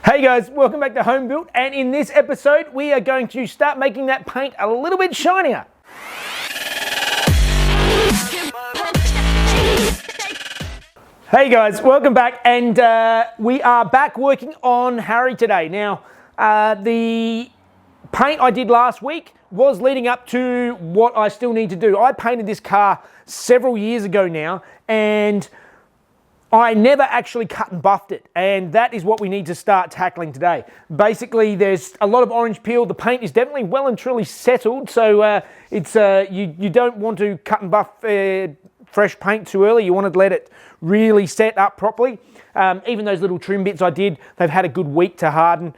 Hey guys, welcome back to Home Built, and in this episode we are going to start making that paint a little bit shinier. Hey guys, welcome back, and we are back working on Harry today. Now, the paint I did last week was leading up to what I still need to do. I painted this car several years ago now, and I never actually cut and buffed it, and that is what we need to start tackling today. Basically, there's a lot of orange peel. The paint is definitely well and truly settled, so you don't want to cut and buff fresh paint too early. You want to let it really set up properly. Even those little trim bits I did, they've had a good week to harden,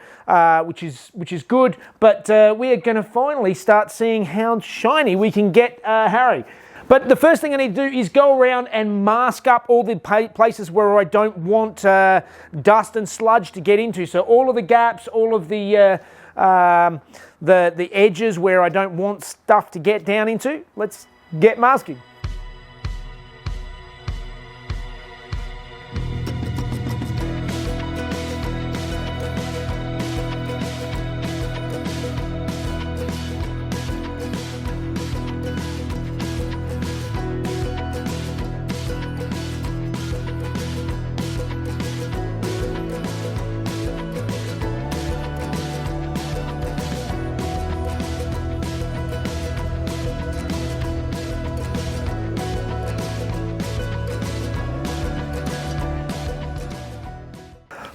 which is good. But we are going to finally start seeing how shiny we can get Harry. But the first thing I need to do is go around and mask up all the places where I don't want dust and sludge to get into. So all of the gaps, all of the edges where I don't want stuff to get down into. Let's get masking.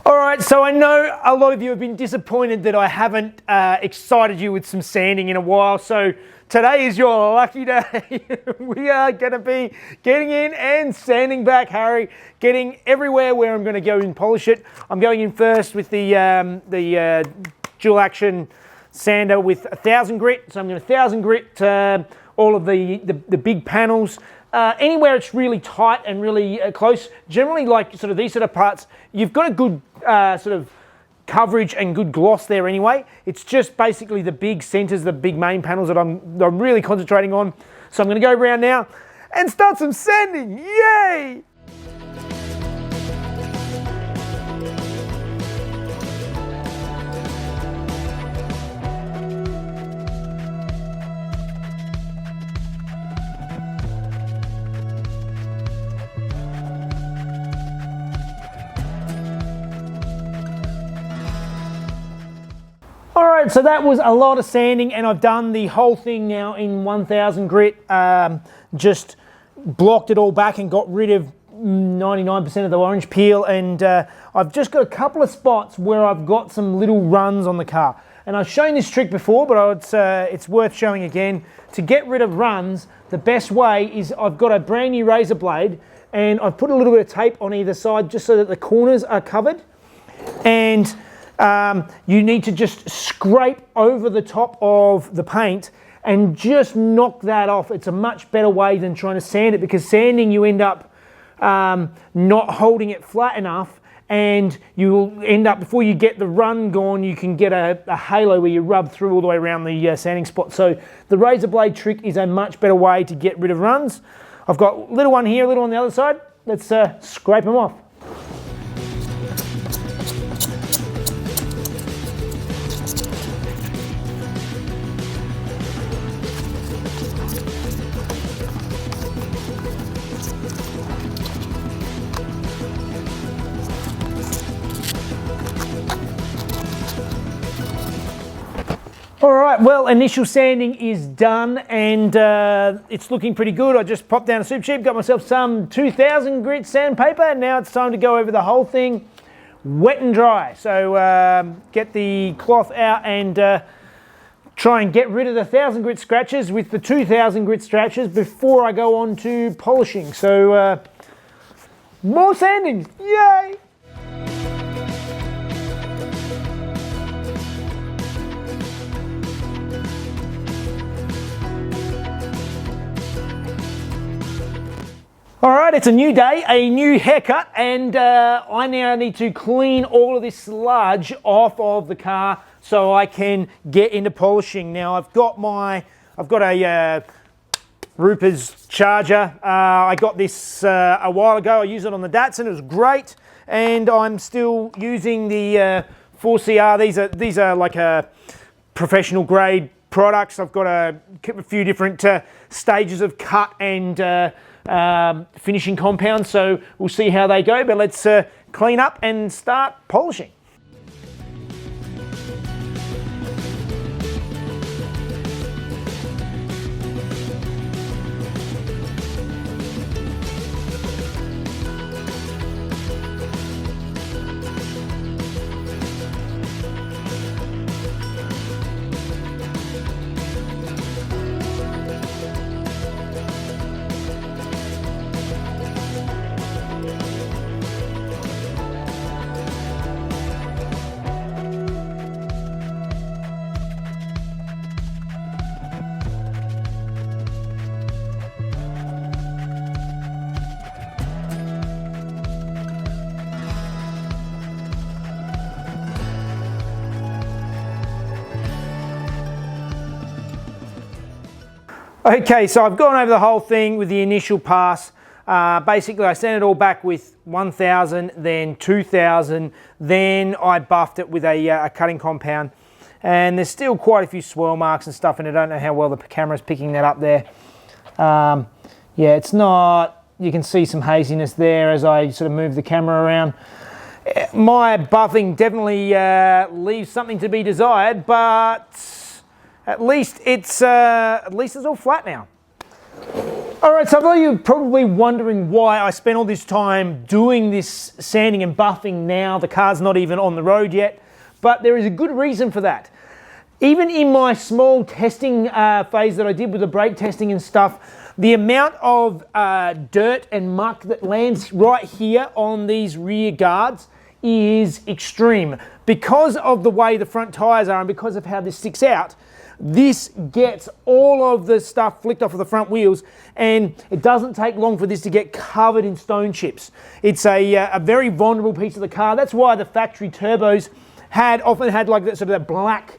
Alright, so I know a lot of you have been disappointed that I haven't excited you with some sanding in a while, so today is your lucky day. We are going to be getting in and sanding back Harry, getting everywhere where I'm going to go and polish it. I'm going in first with the dual action sander with 1000 grit, so I'm going to 1000 grit all of the big panels. Anywhere it's really tight and really close, generally like sort of these sort of parts, you've got a good sort of coverage and good gloss there anyway. It's just basically the big centers, the big main panels that I'm really concentrating on. So I'm going to go around now and start some sanding. Yay! Alright, so that was a lot of sanding, and I've done the whole thing now in 1000 grit. Just blocked it all back and got rid of 99% of the orange peel, and I've just got a couple of spots where I've got some little runs on the car. And I've shown this trick before, but it's worth showing again. To get rid of runs, the best way is I've got a brand new razor blade, and I've put a little bit of tape on either side just so that the corners are covered. And you need to just scrape over the top of the paint and just knock that off. It's a much better way than trying to sand it, because sanding you end up not holding it flat enough, and you'll end up, before you get the run gone, you can get a halo where you rub through all the way around the sanding spot. So the razor blade trick is a much better way to get rid of runs. I've got a little one here, a little on the other side. Let's scrape them off. Alright, well, initial sanding is done, and it's looking pretty good. I just popped down a Super Cheap, got myself some 2000 grit sandpaper, and now it's time to go over the whole thing wet and dry. So get the cloth out and try and get rid of the 1000 grit scratches with the 2000 grit scratches before I go on to polishing. So more sanding, yay! Alright, it's a new day, a new haircut, and I now need to clean all of this sludge off of the car so I can get into polishing. Now I've got a Ruper's charger. I got this a while ago. I used it on the Datsun. It was great, and I'm still using the 4CR. These are like a professional grade products. I've got a few different stages of cut and finishing compounds, so we'll see how they go, but let's clean up and start polishing. Okay, so I've gone over the whole thing with the initial pass. Basically, I sent it all back with 1,000, then 2,000, then I buffed it with a cutting compound. And there's still quite a few swirl marks and stuff, and I don't know how well the camera's picking that up there. Yeah, it's not, you can see some haziness there as I sort of move the camera around. My buffing definitely leaves something to be desired, but at least it's all flat now. All right, so I know you're probably wondering why I spent all this time doing this sanding and buffing now. The car's not even on the road yet, but there is a good reason for that. Even in my small testing phase that I did with the brake testing and stuff, the amount of dirt and muck that lands right here on these rear guards is extreme. Because of the way the front tires are and because of how this sticks out, this gets all of the stuff flicked off of the front wheels, and it doesn't take long for this to get covered in stone chips. It's a very vulnerable piece of the car. That's why the factory turbos often had like that sort of that black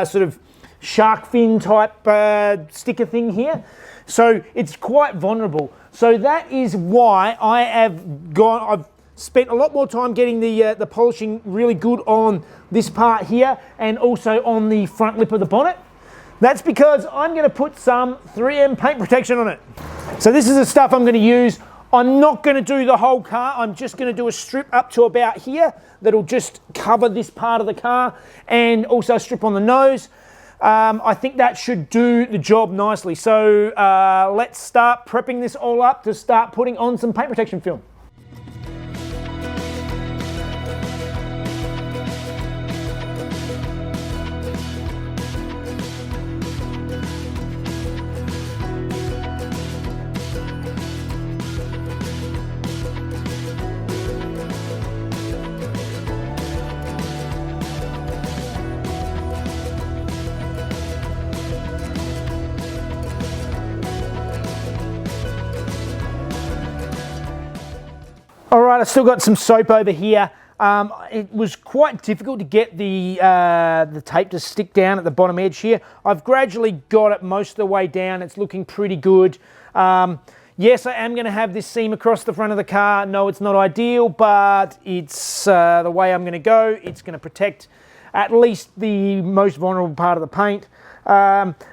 sort of shark fin type sticker thing here. So it's quite vulnerable. So that is why I've spent a lot more time getting the polishing really good on this part here and also on the front lip of the bonnet. That's because I'm going to put some 3M paint protection on it. So this is the stuff I'm going to use. I'm not going to do the whole car. I'm just going to do a strip up to about here that'll just cover this part of the car, and also a strip on the nose. I think that should do the job nicely. So let's start prepping this all up to start putting on some paint protection film. All right, I've still got some soap over here. It was quite difficult to get the tape to stick down at the bottom edge here. I've gradually got it most of the way down. It's looking pretty good. Yes, I am going to have this seam across the front of the car. No, it's not ideal, but it's the way I'm going to go. It's going to protect at least the most vulnerable part of the paint.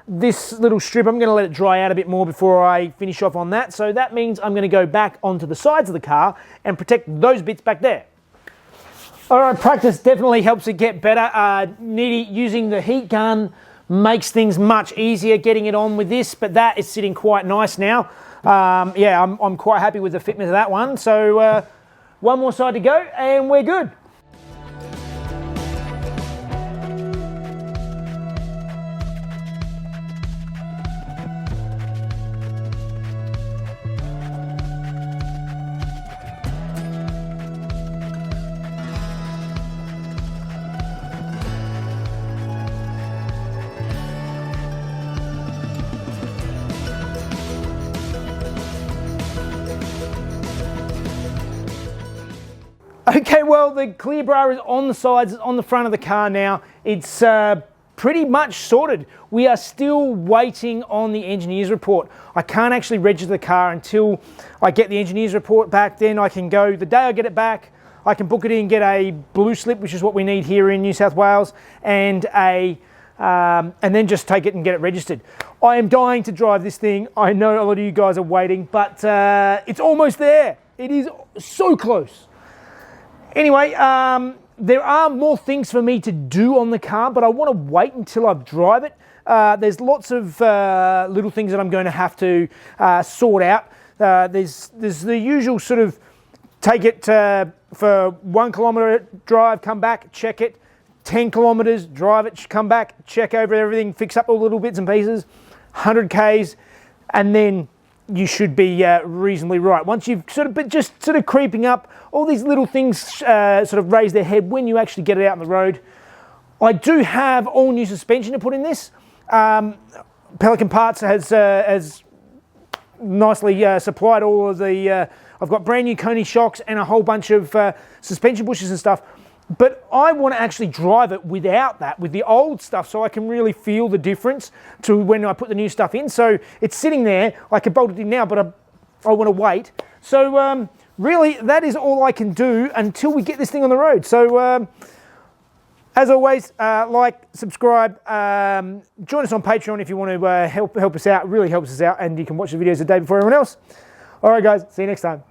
This little strip, I'm going to let it dry out a bit more before I finish off on that. So that means I'm going to go back onto the sides of the car and protect those bits back there. All right, practice definitely helps it get better. Using the heat gun makes things much easier getting it on with this, but that is sitting quite nice now. Yeah, I'm quite happy with the fitment of that one. So one more side to go and we're good. Okay, well, the clear bra is on the sides, on the front of the car now. It's pretty much sorted. We are still waiting on the engineer's report. I can't actually register the car until I get the engineer's report back. Then I can go, the day I get it back, I can book it in, get a blue slip, which is what we need here in New South Wales, and then just take it and get it registered. I am dying to drive this thing. I know a lot of you guys are waiting, but it's almost there. It is so close. Anyway, there are more things for me to do on the car, but I want to wait until I drive it. There's lots of little things that I'm going to have to sort out. There's the usual sort of take it for 1 kilometre drive, come back, check it. 10 kilometres, drive it, come back, check over everything, fix up all the little bits and pieces. 100 Ks, and then you should be reasonably right. Once you've just creeping up, all these little things sort of raise their head when you actually get it out on the road. I do have all new suspension to put in this. Pelican Parts has nicely supplied all of the, I've got brand new Coney shocks and a whole bunch of suspension bushes and stuff. But I want to actually drive it without that, with the old stuff, so I can really feel the difference to when I put the new stuff in. So it's sitting there, I can bolt it in now, but I want to wait. So really, that is all I can do until we get this thing on the road. So as always, like, subscribe, join us on Patreon if you want to help us out. It really helps us out, and you can watch the videos a day before everyone else. All right, guys, see you next time.